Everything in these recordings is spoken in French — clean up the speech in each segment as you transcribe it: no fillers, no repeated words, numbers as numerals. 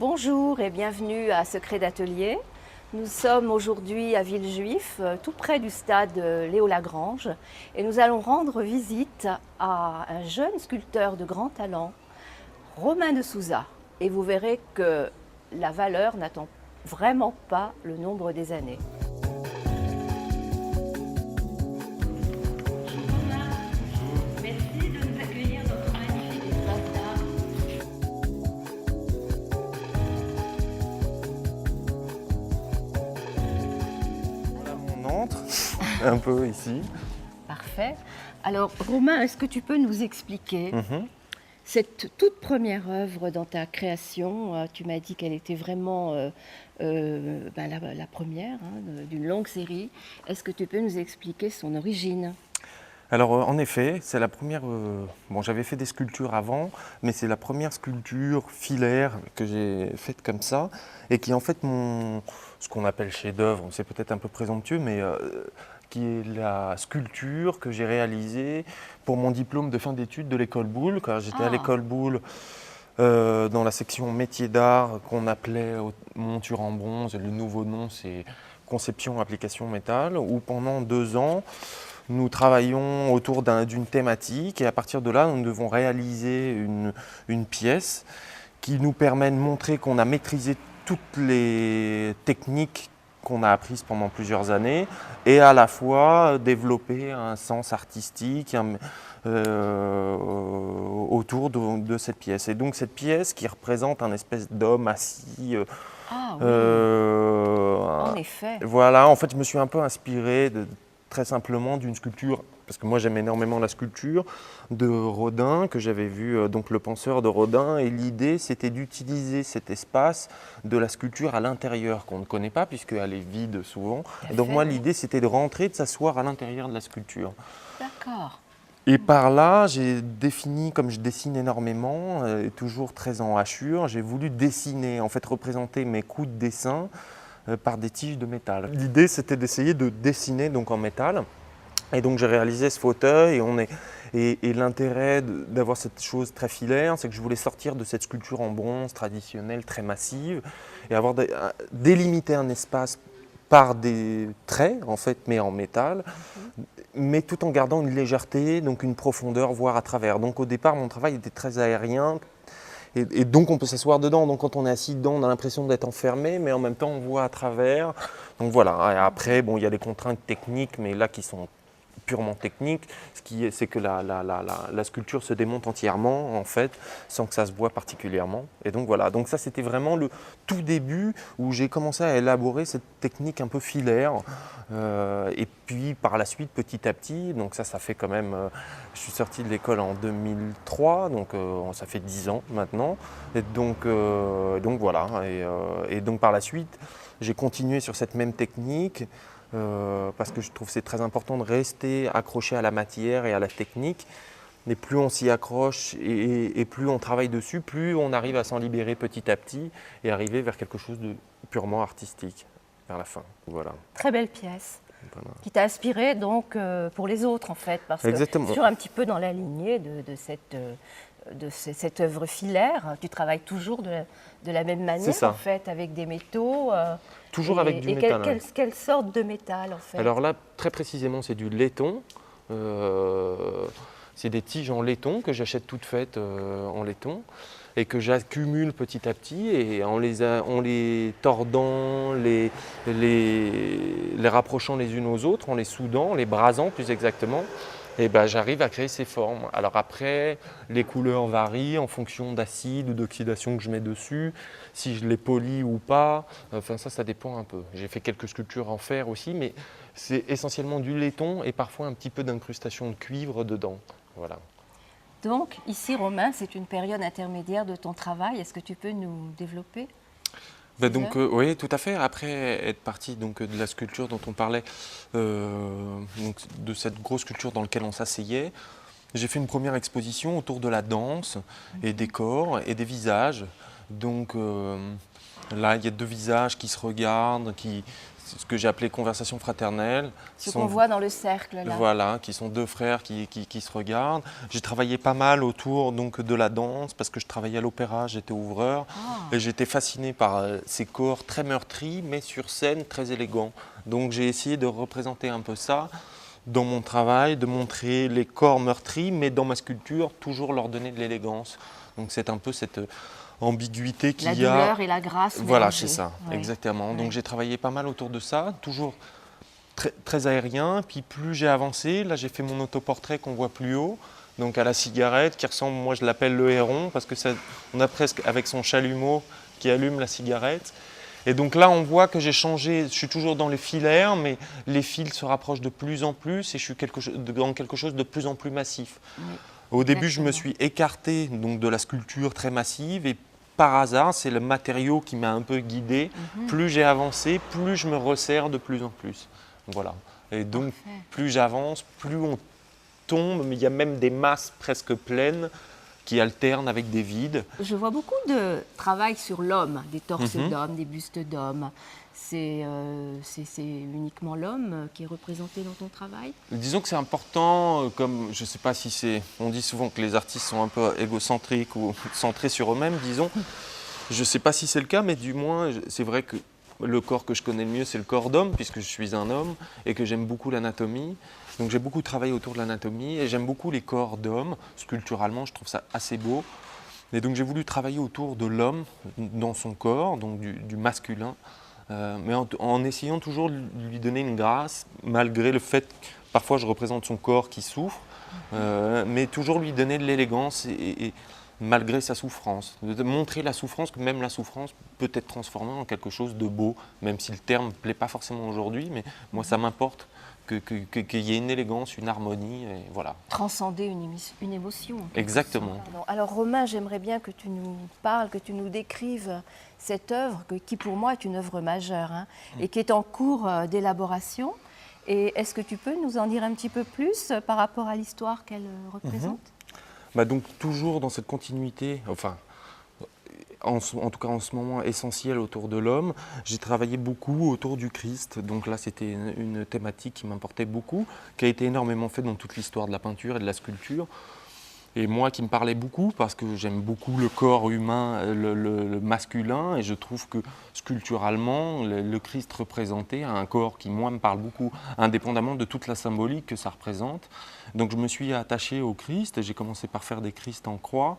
Bonjour et bienvenue à Secret d'Atelier. Nous sommes aujourd'hui à Villejuif, tout près du stade Léo Lagrange, et nous allons rendre visite à un jeune sculpteur de grand talent, Romain de Souza. Et vous verrez que la valeur n'attend vraiment pas le nombre des années. Merci de nous accueillir dans votre magnifique espace d'art. On entre un peu ici. Parfait. Alors Romain, est-ce que tu peux nous expliquer cette toute première œuvre dans ta création? Tu m'as dit qu'elle était vraiment la première d'une longue série. Est-ce que tu peux nous expliquer son origine? Alors en effet, c'est la première. Bon, j'avais fait des sculptures avant, mais c'est la première sculpture filaire que j'ai faite comme ça, et qui est en fait ce qu'on appelle chef-d'œuvre. C'est peut-être un peu présomptueux, mais qui est la sculpture que j'ai réalisée pour mon diplôme de fin d'études de l'école Boulle. Quand j'étais à l'école Boulle, dans la section métiers d'art qu'on appelait monture en bronze, le nouveau nom c'est conception application métal, où pendant 2 ans, nous travaillons autour d'une thématique et à partir de là, nous devons réaliser une pièce qui nous permet de montrer qu'on a maîtrisé toutes les techniques qu'on a apprises pendant plusieurs années et à la fois développer un sens artistique autour de cette pièce. Et donc cette pièce qui représente un espèce d'homme assis. En effet. Voilà, en fait, je me suis un peu inspiré très simplement d'une sculpture, parce que moi j'aime énormément la sculpture, de Rodin, que j'avais vu, donc le penseur de Rodin, et l'idée c'était d'utiliser cet espace de la sculpture à l'intérieur, qu'on ne connaît pas puisqu'elle est vide souvent. Et donc moi l'idée c'était de rentrer, de s'asseoir à l'intérieur de la sculpture. D'accord. Et par là, j'ai défini, comme je dessine énormément, et toujours très en hachure, j'ai voulu dessiner, en fait représenter mes coups de dessin par des tiges de métal. L'idée, c'était d'essayer de dessiner donc en métal. Et donc, j'ai réalisé ce fauteuil. Et l'intérêt d'avoir cette chose très filaire, c'est que je voulais sortir de cette sculpture en bronze traditionnelle, très massive, et délimiter un espace par des traits, en fait, mais en métal, mais tout en gardant une légèreté, donc une profondeur, voire à travers. Donc, au départ, mon travail était très aérien. Et donc on peut s'asseoir dedans, donc quand on est assis dedans, on a l'impression d'être enfermé, mais en même temps on voit à travers. Donc voilà, et après bon, il y a des contraintes techniques, mais là qui sont purement techniques, c'est que la sculpture se démonte entièrement en fait, sans que ça se voit particulièrement. Et donc voilà, donc ça c'était vraiment le tout début où j'ai commencé à élaborer cette technique un peu filaire. Et puis par la suite, petit à petit, donc ça fait quand même, je suis sorti de l'école en 2003, donc ça fait 10 ans maintenant. Et donc voilà, et donc par la suite, j'ai continué sur cette même technique. Parce que je trouve que c'est très important de rester accroché à la matière et à la technique. Mais plus on s'y accroche et plus on travaille dessus, plus on arrive à s'en libérer petit à petit et arriver vers quelque chose de purement artistique vers la fin. Voilà. Très belle pièce. Voilà. Qui t'a inspiré donc pour les autres en fait, parce Exactement. que sur un petit peu dans la lignée de cette œuvre filaire, tu travailles toujours de la même manière en fait, avec des métaux. Toujours avec du métal. Quelle sorte de métal en fait? Alors là, très précisément, c'est du laiton. C'est des tiges en laiton que j'achète toutes faites en laiton et que j'accumule petit à petit et en les tordant, les rapprochant les unes aux autres, en les soudant, en les brasant plus exactement, et ben, j'arrive à créer ces formes. Alors après, les couleurs varient en fonction d'acide ou d'oxydation que je mets dessus, si je les polis ou pas, enfin ça dépend un peu. J'ai fait quelques sculptures en fer aussi, mais c'est essentiellement du laiton et parfois un petit peu d'incrustation de cuivre dedans. Voilà. Donc ici, Romain, c'est une période intermédiaire de ton travail. Est-ce que tu peux nous développer? Oui, tout à fait. Après être parti donc, de la sculpture dont on parlait, donc, de cette grosse sculpture dans laquelle on s'asseyait, j'ai fait une première exposition autour de la danse et des corps et des visages. Donc là, il y a 2 visages qui se regardent, ce que j'ai appelé conversation fraternelle. Ce qu'on voit dans le cercle là. Voilà, qui sont deux frères qui se regardent. J'ai travaillé pas mal autour donc, de la danse parce que je travaillais à l'opéra, j'étais ouvreur. Et j'étais fasciné par ces corps très meurtris mais sur scène très élégants. Donc j'ai essayé de représenter un peu ça dans mon travail, de montrer les corps meurtris mais dans ma sculpture toujours leur donner de l'élégance. Donc c'est un peu cette ambiguïté qu'il y a. La douleur et la grâce mélangées. Voilà, c'est ça, Ouais. exactement. Ouais. Donc j'ai travaillé pas mal autour de ça, toujours très aérien. Puis plus j'ai avancé, là j'ai fait mon autoportrait qu'on voit plus haut, donc à la cigarette, qui ressemble, moi je l'appelle le héron, parce que ça, on a presque avec son chalumeau qui allume la cigarette. Et donc là on voit que j'ai changé, je suis toujours dans les filaires, mais les fils se rapprochent de plus en plus et je suis dans quelque chose de plus en plus massif. Oui. Au début, je me Exactement. suis écarté donc, de la sculpture très massive et par hasard, c'est le matériau qui m'a un peu guidé. Plus j'ai avancé, plus je me resserre de plus en plus. Voilà. Et donc, Parfait. plus j'avance, plus on tombe, mais il y a même des masses presque pleines qui alternent avec des vides. Je vois beaucoup de travail sur l'homme, des torses Mhm. d'hommes, des bustes d'hommes. C'est uniquement l'homme qui est représenté dans ton travail? Disons que c'est important, comme je ne sais pas si c'est. On dit souvent que les artistes sont un peu égocentriques ou centrés sur eux-mêmes, disons. Je ne sais pas si c'est le cas, mais du moins, c'est vrai que le corps que je connais le mieux, c'est le corps d'homme, puisque je suis un homme et que j'aime beaucoup l'anatomie. Donc j'ai beaucoup travaillé autour de l'anatomie et j'aime beaucoup les corps d'hommes. Sculpturalement, je trouve ça assez beau. Et donc j'ai voulu travailler autour de l'homme, dans son corps, donc du masculin. Mais en essayant toujours de lui donner une grâce, malgré le fait que parfois je représente son corps qui souffre, mais toujours lui donner de l'élégance et malgré sa souffrance. De montrer la souffrance, que même la souffrance peut être transformée en quelque chose de beau, même si le terme ne plaît pas forcément aujourd'hui, mais moi ça m'importe qu'il y ait une élégance, une harmonie, et voilà. Transcender une émotion. en quelque Exactement. sorte. Pardon. Alors Romain, j'aimerais bien que tu nous parles, que tu nous décrives cette œuvre qui pour moi est une œuvre majeure hein, et qui est en cours d'élaboration. Et est-ce que tu peux nous en dire un petit peu plus par rapport à l'histoire qu'elle représente? Bah donc toujours dans cette continuité, enfin en tout cas en ce moment essentiel autour de l'homme, j'ai travaillé beaucoup autour du Christ. Donc là c'était une thématique qui m'importait beaucoup, qui a été énormément faite dans toute l'histoire de la peinture et de la sculpture. Et moi qui me parlait beaucoup parce que j'aime beaucoup le corps humain, le masculin, et je trouve que sculpturalement, le Christ représenté a un corps qui moi me parle beaucoup, indépendamment de toute la symbolique que ça représente. Donc je me suis attaché au Christ et j'ai commencé par faire des Christ en croix,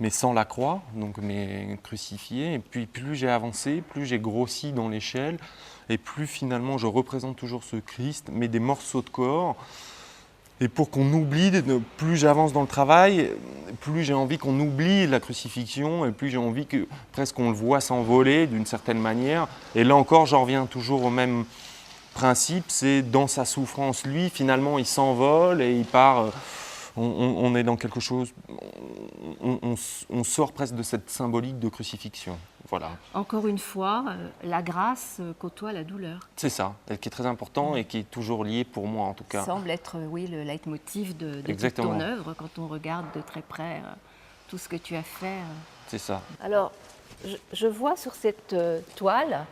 mais sans la croix, donc mais crucifiés. Et puis plus j'ai avancé, plus j'ai grossi dans l'échelle, et plus finalement je représente toujours ce Christ, mais des morceaux de corps. Et pour qu'on oublie, plus j'avance dans le travail, plus j'ai envie qu'on oublie la crucifixion et plus j'ai envie que presque on le voit s'envoler d'une certaine manière. Et là encore, j'en reviens toujours au même principe, c'est dans sa souffrance, lui, finalement, il s'envole et il part. On est dans quelque chose, on sort presque de cette symbolique de crucifixion. Voilà. Encore une fois, la grâce côtoie la douleur. C'est ça, et qui est très important et qui est toujours lié pour moi en tout cas. Ça semble être, oui, le leitmotiv de toute Exactement. ton œuvre quand on regarde de très près tout ce que tu as fait. C'est ça. Alors, je vois sur cette toile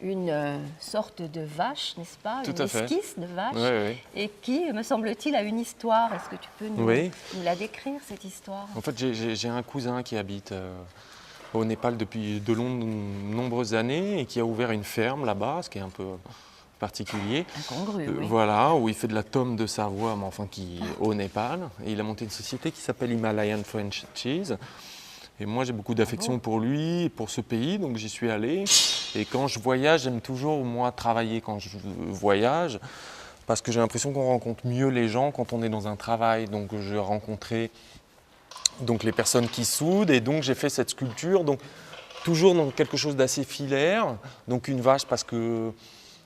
une sorte de vache, n'est-ce pas? Tout Une à fait. esquisse de vache, Oui. et qui, me semble-t-il, a une histoire. Est-ce que tu peux nous la décrire, cette histoire? En fait, j'ai un cousin qui habite au Népal depuis de nombreuses années et qui a ouvert une ferme là-bas, ce qui est un peu particulier. Incongru, oui. Voilà, où il fait de la tome de Savoie, mais enfin qui au Népal. Et il a monté une société qui s'appelle Himalayan French Cheese. Et moi, j'ai beaucoup d'affection pour lui et pour ce pays, donc j'y suis allé. Et quand je voyage, j'aime toujours, moi, travailler quand je voyage, parce que j'ai l'impression qu'on rencontre mieux les gens quand on est dans un travail. Donc, j'ai rencontré les personnes qui soudent, et donc j'ai fait cette sculpture, donc toujours dans quelque chose d'assez filaire. Donc, une vache, parce que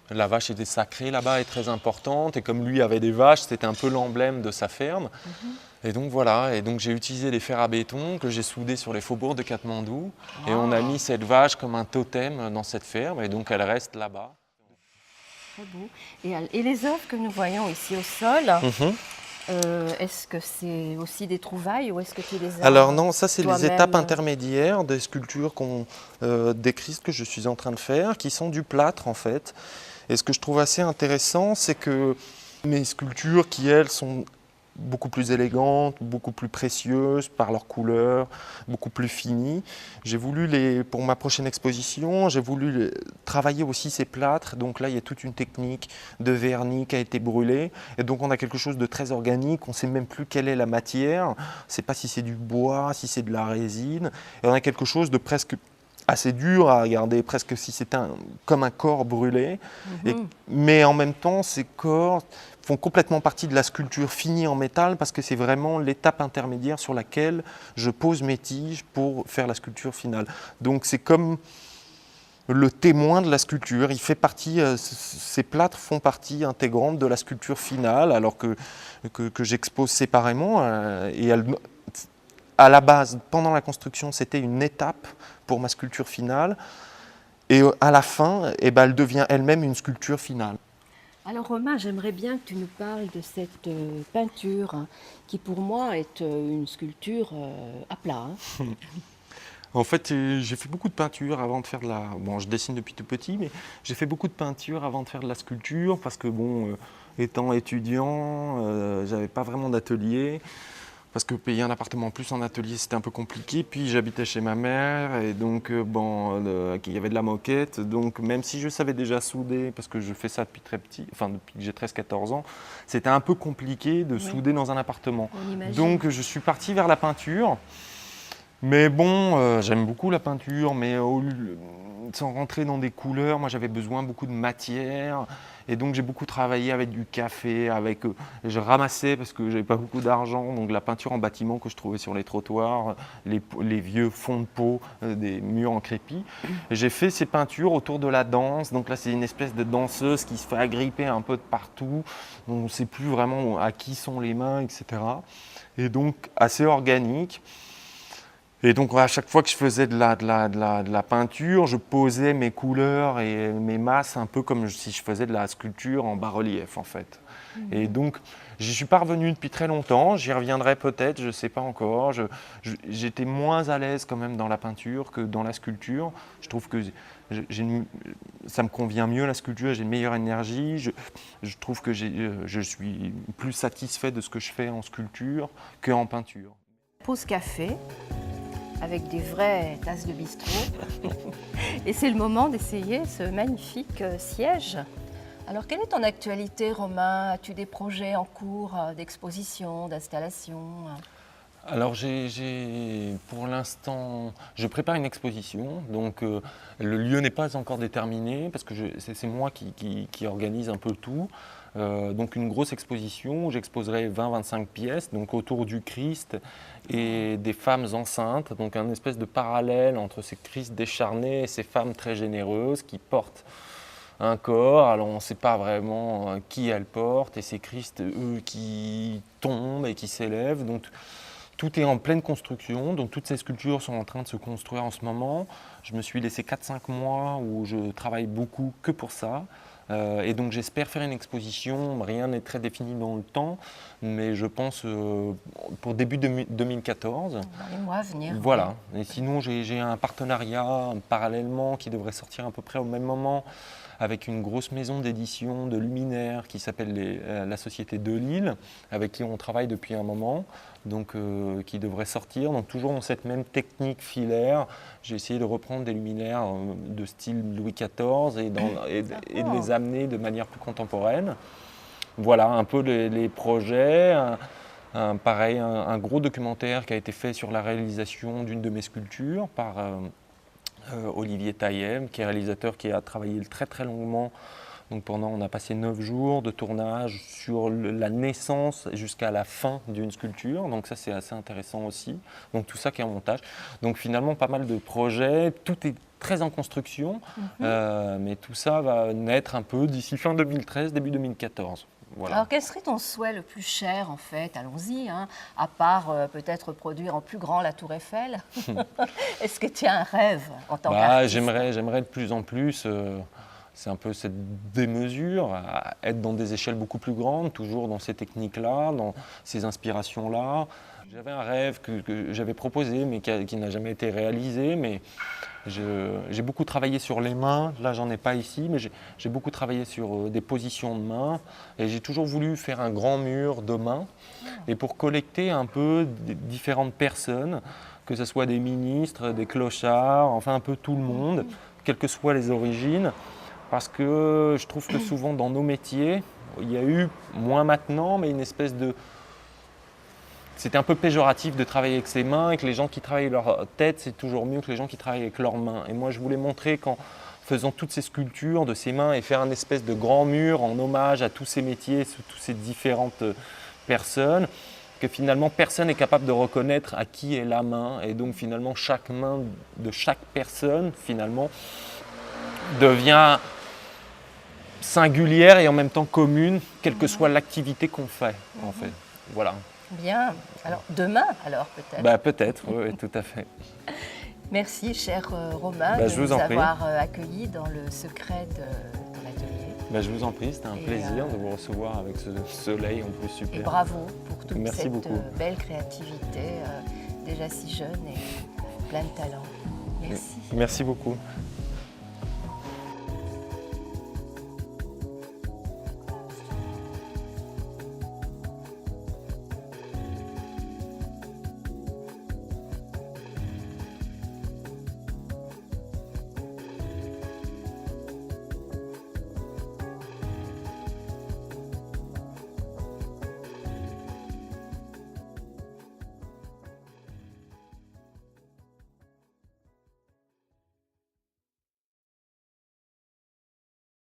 la vache était sacrée là-bas et très importante, et comme lui avait des vaches, c'était un peu l'emblème de sa ferme. Et donc voilà, et donc j'ai utilisé des fers à béton que j'ai soudés sur les faubourgs de Katmandou, et on a mis cette vache comme un totem dans cette ferme, et donc elle reste là-bas. Très beau. Et les œuvres que nous voyons ici au sol, est-ce que c'est aussi des trouvailles ou est-ce que tu les as? Alors non, ça c'est les toi-même étapes intermédiaires des sculptures des Christ que je suis en train de faire, qui sont du plâtre en fait. Et ce que je trouve assez intéressant, c'est que mes sculptures qui, elles, sont beaucoup plus élégantes, beaucoup plus précieuses par leur couleur, beaucoup plus finies. J'ai voulu, pour ma prochaine exposition, j'ai voulu travailler aussi ces plâtres. Donc là, il y a toute une technique de vernis qui a été brûlée. Et donc on a quelque chose de très organique. On ne sait même plus quelle est la matière. On ne sait pas si c'est du bois, si c'est de la résine. Et on a quelque chose de presque assez dur à regarder, presque si c'était comme un corps brûlé. Mais en même temps, ces corps font complètement partie de la sculpture finie en métal parce que c'est vraiment l'étape intermédiaire sur laquelle je pose mes tiges pour faire la sculpture finale. Donc c'est comme le témoin de la sculpture. Il fait partie, ces plâtres font partie intégrante de la sculpture finale, alors que j'expose séparément. À la base, pendant la construction, c'était une étape pour ma sculpture finale. Et à la fin, elle devient elle-même une sculpture finale. Alors Romain, j'aimerais bien que tu nous parles de cette peinture qui pour moi est une sculpture à plat. En fait, j'ai fait beaucoup de peinture avant de faire de la... Bon, je dessine depuis tout petit, mais j'ai fait beaucoup de peinture avant de faire de la sculpture parce que, étant étudiant, j'avais pas vraiment d'atelier. Parce que payer un appartement en plus en atelier, c'était un peu compliqué. Puis j'habitais chez ma mère et donc il y avait de la moquette. Donc même si je savais déjà souder, parce que je fais ça depuis très petit, enfin depuis que j'ai 13-14 ans, c'était un peu compliqué de souder dans un appartement. Donc je suis parti vers la peinture. Mais j'aime beaucoup la peinture, mais sans rentrer dans des couleurs, moi j'avais besoin beaucoup de matière. Et donc j'ai beaucoup travaillé avec du café, je ramassais parce que j'avais pas beaucoup d'argent, donc la peinture en bâtiment que je trouvais sur les trottoirs, les vieux fonds de peau des murs en crépi. J'ai fait ces peintures autour de la danse, donc là c'est une espèce de danseuse qui se fait agripper un peu de partout, donc on ne sait plus vraiment à qui sont les mains, etc. Et donc assez organique. Et donc à chaque fois que je faisais de la peinture, je posais mes couleurs et mes masses un peu comme si je faisais de la sculpture en bas-relief en fait. Et donc j'y suis pas revenu depuis très longtemps, j'y reviendrai peut-être, je ne sais pas encore. J'étais moins à l'aise quand même dans la peinture que dans la sculpture. Je trouve que ça me convient mieux la sculpture, j'ai une meilleure énergie. Je trouve que je suis plus satisfait de ce que je fais en sculpture qu'en peinture. Pause café avec des vraies tasses de bistrot. Et c'est le moment d'essayer ce magnifique siège. Alors, quelle est ton actualité, Romain? As-tu des projets en cours d'exposition, d'installation? Alors, pour l'instant, je prépare une exposition. Donc, le lieu n'est pas encore déterminé parce que c'est moi qui organise un peu tout. Donc une grosse exposition où j'exposerai 20-25 pièces donc autour du Christ et des femmes enceintes, donc un espèce de parallèle entre ces Christ décharnés et ces femmes très généreuses qui portent un corps. Alors on ne sait pas vraiment qui elles portent et ces Christ, eux, qui tombent et qui s'élèvent. Donc tout est en pleine construction, donc toutes ces sculptures sont en train de se construire en ce moment. Je me suis laissé 4-5 mois où je travaille beaucoup que pour ça. Et donc j'espère faire une exposition, rien n'est très défini dans le temps, mais je pense pour début 2014. Dans les mois à venir. Voilà, et sinon j'ai un partenariat parallèlement qui devrait sortir à peu près au même moment avec une grosse maison d'édition de luminaires qui s'appelle la Société de Lille, avec qui on travaille depuis un moment, donc qui devrait sortir. Donc toujours dans cette même technique filaire, j'ai essayé de reprendre des luminaires de style Louis XIV et de les amener de manière plus contemporaine. Voilà un peu les projets. Pareil, un gros documentaire qui a été fait sur la réalisation d'une de mes sculptures par Olivier Taillem, qui est réalisateur qui a travaillé très très longuement. Donc on a passé 9 jours de tournage sur la naissance jusqu'à la fin d'une sculpture. Donc ça c'est assez intéressant aussi. Donc tout ça qui est en montage. Donc finalement pas mal de projets. Tout est très en construction. Mais tout ça va naître un peu d'ici fin 2013, début 2014. Voilà. Alors, quel serait ton souhait le plus cher, en fait? Allons-y, hein, à part peut-être produire en plus grand la Tour Eiffel. Est-ce que tu as un rêve en tant qu'artiste? J'aimerais de plus en plus, c'est un peu cette démesure, à être dans des échelles beaucoup plus grandes, toujours dans ces techniques-là, dans ces inspirations-là. J'avais un rêve que j'avais proposé, mais qui n'a jamais été réalisé. Mais j'ai beaucoup travaillé sur les mains. Là, j'en ai pas ici, mais j'ai beaucoup travaillé sur des positions de mains. Et j'ai toujours voulu faire un grand mur de mains. Et pour collecter un peu différentes personnes, que ce soit des ministres, des clochards, enfin un peu tout le monde, quelles que soient les origines. Parce que je trouve que souvent dans nos métiers, il y a eu, moins maintenant, mais une espèce de... C'était un peu péjoratif de travailler avec ses mains et que les gens qui travaillent avec leur tête, c'est toujours mieux que les gens qui travaillent avec leurs mains. Et moi, je voulais montrer qu'en faisant toutes ces sculptures de ces mains et faire un espèce de grand mur en hommage à tous ces métiers, toutes ces différentes personnes, que finalement personne n'est capable de reconnaître à qui est la main. Et donc finalement, chaque main de chaque personne, finalement, devient singulière et en même temps commune, quelle que soit l'activité qu'on fait, en fait. Voilà. Bien. Alors, demain, alors, peut-être. Bah, peut-être, oui, tout à fait. Merci, cher Romain, Bah, de je vous nous en prie. avoir accueillis dans le secret de l'atelier. Bah, je vous en prie, c'était un plaisir de vous recevoir avec ce soleil en plus super. Et bravo pour toute Merci cette beaucoup. belle créativité, déjà si jeune et plein de talent. Merci. Merci beaucoup.